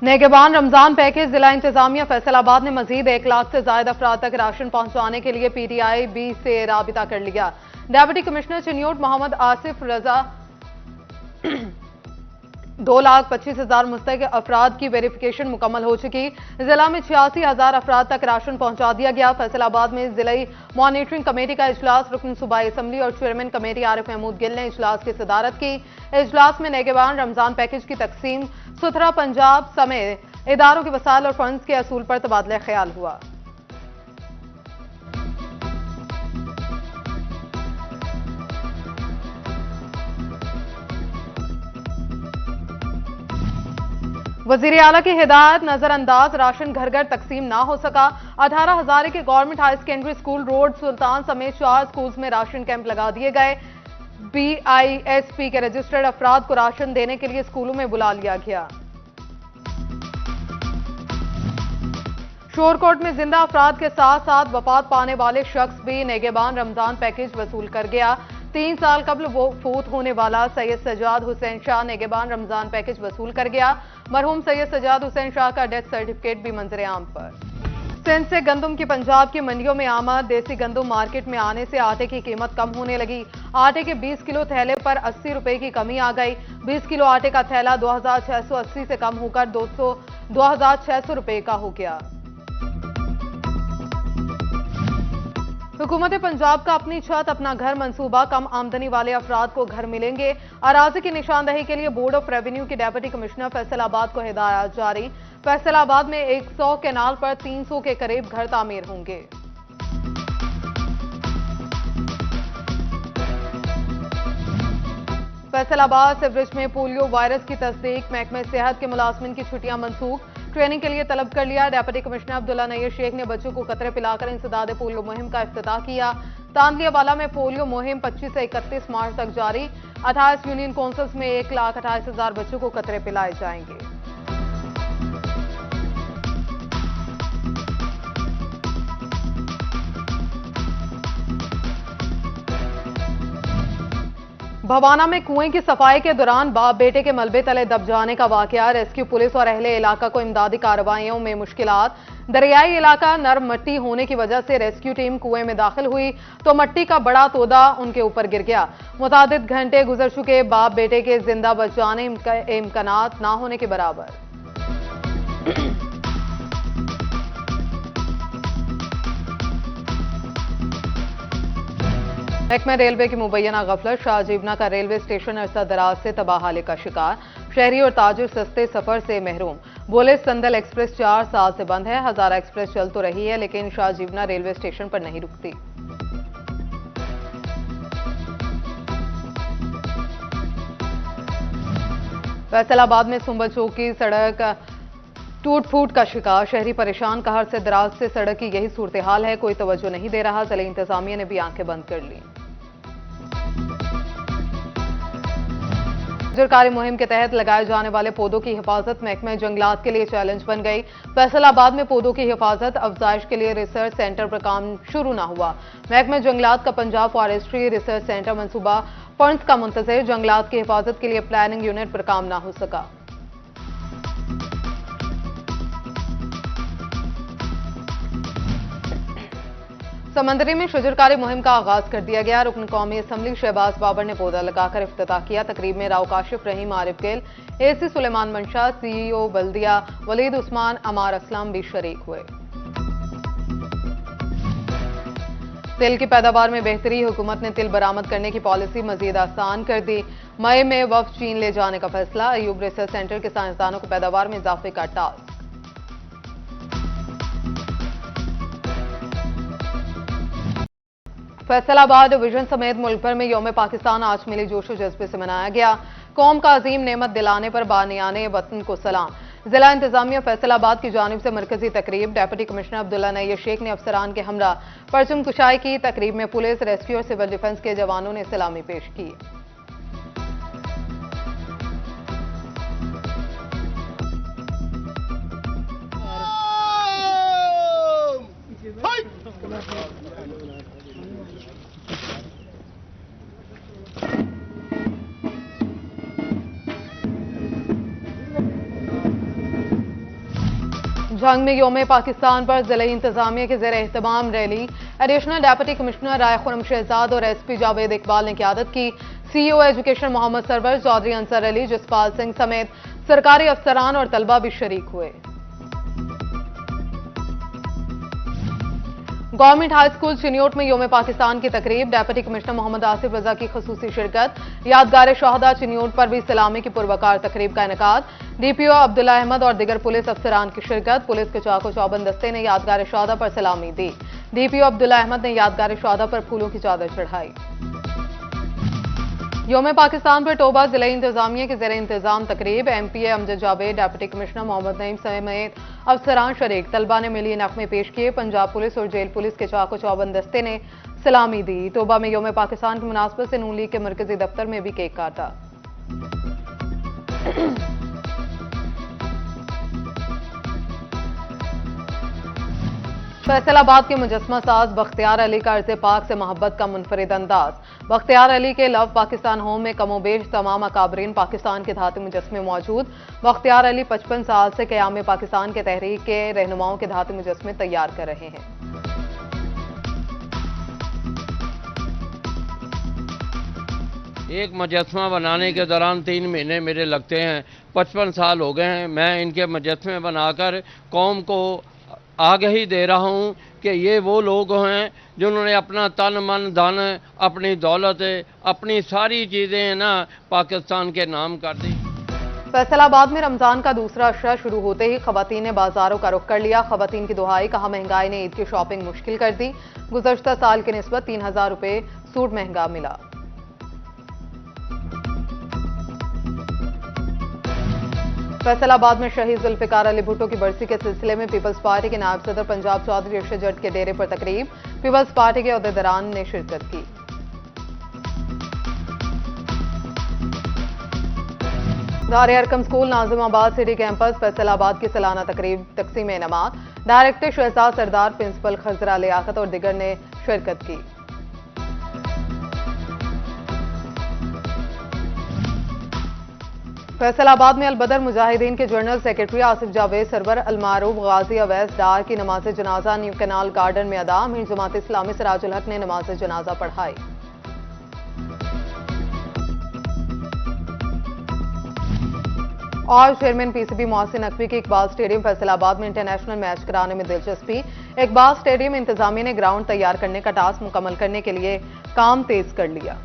नेगेबान Ramzan package. जिला इंतजामिया फैसलाबाद ने मजीद 1 लाख से ज्यादा अफराद तक राशन पहुंचाने के लिए पीटीआई बी से राबिता कर लिया। डेप्यूटी कमिश्नर चिन्योट मोहम्मद आसिफ रजा 2,25,000 मुस्तक अफराद की वेरिफिकेशन मुकम्मल हो चुकी। जिला में 86,000 अफराद तक राशन पहुंचा दिया गया। फैसलाबाद में जिलाई मॉनिटरिंग कमेटी का इजलास रुकन सूबाई असम्बली और चेयरमैन कमेटी आरिफ महमूद गिल ने इजलास की सदारत की। इजलास में नेगेबान रमजान पैकेज की तकसीम, सुथरा पंजाब समेत इदारों के वसाइल और फंड्स के असूल पर तबादला ख्याल हुआ। वजीर आला की हिदायत, नजरअंदाज राशन घर घर तकसीम ना हो सका। 18,000 के government high secondary school road Sultan समेत 4 स्कूल्स में राशन कैंप लगा दिए गए। बीआईएसपी के रजिस्टर्ड अफराद को राशन देने के लिए स्कूलों में बुला लिया गया। शोरकोट में जिंदा अफराद के साथ साथ वफात पाने वाले शख्स भी नेगेबान रमजान पैकेज वसूल कर गया। 3 साल कबल वो फौत होने वाला सैयद सजाद हुसैन शाह नेगेबान रमजान पैकेज वसूल कर गया। मरहूम सैयद सजाद हुसैन शाह का डेथ सर्टिफिकेट भी मंजर आम पर। सिंध से गंदम की पंजाब की मंडियों में आमद। देसी गंदम मार्केट में आने से आटे की कीमत कम होने लगी। आटे के 20 किलो थैले पर 80 रुपए की कमी आ गई। 20 किलो आटे का थैला 2,680 से कम होकर 2,600 रुपए का हो गया। हुकूमत पंजाब का अपनी छत अपना घर मंसूबा, कम आमदनी वाले अफराद को घर मिलेंगे। अराजी की निशानदही के लिए बोर्ड ऑफ रेवेन्यू के डेप्यूटी कमिश्नर फैसलाबाद को हिदायत जारी। फैसलाबाद में 100 कैनाल पर 300 के करीब घर तामीर होंगे। फैसलाबाद सिवरेज में पोलियो वायरस की तस्दीक। महकमे सेहत के मुलाजमिन की छुट्टियां मनसूख, ट्रेनिंग के लिए तलब कर लिया। डेप्यूटी कमिश्नर अब्दुल्ला नईर शेख ने बच्चों को कतरे पिलाकर इंसदाद पोलियो मुहिम का इफ्तिताह किया। तांदलियावाला में पोलियो मुहिम 25 से 31 मार्च तक जारी। 28 यूनियन काउंसिल्स में 1,28,000 बच्चों को कतरे पिलाए जाएंगे। भवाना में कुएं की सफाई के दौरान बाप बेटे के मलबे तले दब जाने का वाकया। रेस्क्यू पुलिस और अहले इलाका को इमदादी कार्रवाइयों में मुश्किलात। दरियाई इलाका नर्म मट्टी होने की वजह से रेस्क्यू टीम कुएं में दाखिल हुई तो मट्टी का बड़ा तोदा उनके ऊपर गिर गया। मुतादिद घंटे गुजर चुके, बाप बेटे के जिंदा बच जाने इम्कानात ना होने के बराबर। महकमा रेलवे की मुबैना गफलत। शाहजीवना का रेलवे स्टेशन अरसा दराज से तबाहाली का शिकार। शहरी और ताजिर सस्ते सफर से महरूम। बोले संदल एक्सप्रेस 4 साल से बंद है। हजारा एक्सप्रेस चल तो रही है लेकिन शाहजीवना रेलवे स्टेशन पर नहीं रुकती। फैसलाबाद में सुंबल चौक की सड़क टूट फूट का शिकार। शहरी परेशान। कहर से दराज से सड़क की यही सूरत हाल है, कोई तवज्जो नहीं दे रहा। जिला इंतजामिया ने भी आंखें बंद कर ली। सरकारी मुहिम के तहत लगाए जाने वाले पौधों की हिफाजत महकमा जंगलात के लिए चैलेंज बन गई। फैसलाबाद में पौधों की हिफाजत अफजाइश के लिए रिसर्च सेंटर पर काम शुरू न हुआ। महकमा जंगलात का पंजाब फॉरेस्ट्री रिसर्च सेंटर मंसूबा फंड्स का मुंतजर। जंगलात की हिफाजत के लिए प्लानिंग यूनिट पर काम न हो सका। समंदरी में शजरकारी मुहिम का आगाज कर दिया गया। रुकन कौमी असम्बली शहबाज बाबर ने पौधा लगाकर इफ्तिताह किया। तकरीब में राव काशिफ रहीम, आरिफ गिल, एसी सुलेमान मंशा, सीईओ बल्दिया वलीद उस्मान, अमार असलम भी शरीक हुए। तिल की पैदावार में बेहतरी। हुकूमत ने तिल बरामद करने की पॉलिसी मजीद आसान कर दी। मई में वफ्द चीन ले जाने का फैसला। अयूब रिसर्च सेंटर के साइंसदानों को पैदावार में इजाफे का टास्क। फैसलाबाद डिवीजन समेत मुल्क भर में यौम पाकिस्तान आज मिली जोशो जज्बे से मनाया गया। कौम का अजीम नेमत दिलाने पर बानियाने वतन को सलाम। जिला इंतजामिया फैसलाबाद की जानिब से मरकजी तकरीब। डेप्यूटी कमिश्नर अब्दुल्ला नईर शेख ने अफसरान के हमरा परचम कुशाई की। तकरीब में पुलिस, रेस्क्यू और सिविल डिफेंस के जवानों ने सलामी पेश की। झंग में योम पाकिस्तान पर जिले इंतजामिया के जेर एहतमाम रैली। Additional deputy commissioner Rai Khurram Shahzad और एसपी जावेद इकबाल ने क़यादत की। सीईओ एजुकेशन मोहम्मद सरवर, चौधरी अंसर अली, जसपाल सिंह समेत सरकारी अफसरान और तलबा भी शरीक हुए। गवर्नमेंट हाई स्कूल चिन्योट में योम पाकिस्तान की तकरीब। डेप्यूटी कमिश्नर मोहम्मद आसिफ रजा की खसूसी शिरकत। यादगार शहादा चिन्योट पर भी सलामी की पुरवकार तकरीब का इनेकाद। डीपीओ अब्दुल्ला अहमद और दिगर पुलिस अफसरान की शिरकत। पुलिस के चाको चौबंद दस्ते ने यादगार शहादा पर सलामी दी। डीपीओ अब्दुल्ला अहमद ने यादगार शहादा पर फूलों की चादर चढ़ाई। योम पाकिस्तान पर टोबा जिले इंतजामिया के जेर इंतजाम तकरीब। MPA Amjad Javed, deputy commissioner Mohammad Naeem समेत अफसरान शरीक। तलबा ने मिली नगमे पेश किए। पंजाब पुलिस और जेल पुलिस के चाको चौबंद दस्ते ने सलामी दी। टोबा में योम पाकिस्तान की मुनासबत से नून लीग के मरकजी दफ्तर में भी केक काटा। फैसलाबाद के मुजस्मा साज बख्तियार अली का अर्ज़ पाक से मोहब्बत का मुनफरिद अंदाज। बख्तियार अली के लव पाकिस्तान होम में कमोबेश तमाम अकाबरीन पाकिस्तान के धातु मुजस्मे मौजूद। बख्तियार अली 55 साल से क़याम पाकिस्तान के तहरीक के रहनुमाओं के धातु मुजस्मे तैयार कर रहे हैं। एक मुजस्मा बनाने के दौरान 3 महीने मेरे लगते हैं। 55 साल हो गए हैं। मैं इनके मुजस्मे बनाकर कौम को आगाही दे रहा हूं कि ये वो लोग हैं जिन्होंने अपना तन मन धन, अपनी दौलत, अपनी सारी चीज़ें ना पाकिस्तान के नाम कर दी। फैसलाबाद में रमजान का दूसरा अशरा शुरू होते ही खवातीन ने बाजारों का रुख कर लिया। खवातीन की दुहाई, कहा महंगाई ने ईद की शॉपिंग मुश्किल कर दी। गुज़श्ता साल की निस्बत 3000 रुपये सूट महंगा मिला। फैसलाबाद में शहीद जुल्फिकार अली भुट्टो की बरसी के सिलसिले में पीपल्स पार्टी के नायब सदर पंजाब चौधरी अरशद जट के डेरे पर तकरीब। पीपल्स पार्टी के अहदेदारान ने शिरकत की। दार Arkham school Nazimabad city campus Faisalabad की सालाना तकरीब तकसीम इनामात। डायरेक्टर शहजाद सरदार, प्रिंसिपल खजरा लियाकत और दिगर ने शिरकत की। फैसलाबाद में अलबदर मुजाहिदीन के जनरल सेक्रेटरी आसिफ जावेद सरवर, अलमारूफ गाजी अवैस डार की नमाज जनाजा न्यू कैनाल गार्डन में अदा। अमीर जमात इस्लामी सिराजुल हक ने नमाज जनाजा पढ़ाई। और चेयरमैन पीसीबी मोहसिन नकवी की इकबाल स्टेडियम फैसलाबाद में इंटरनेशनल मैच कराने में दिलचस्पी। इकबाल स्टेडियम इंतजामिया ने ग्राउंड तैयार करने का टास्क मुकम्मल करने के लिए काम तेज कर लिया।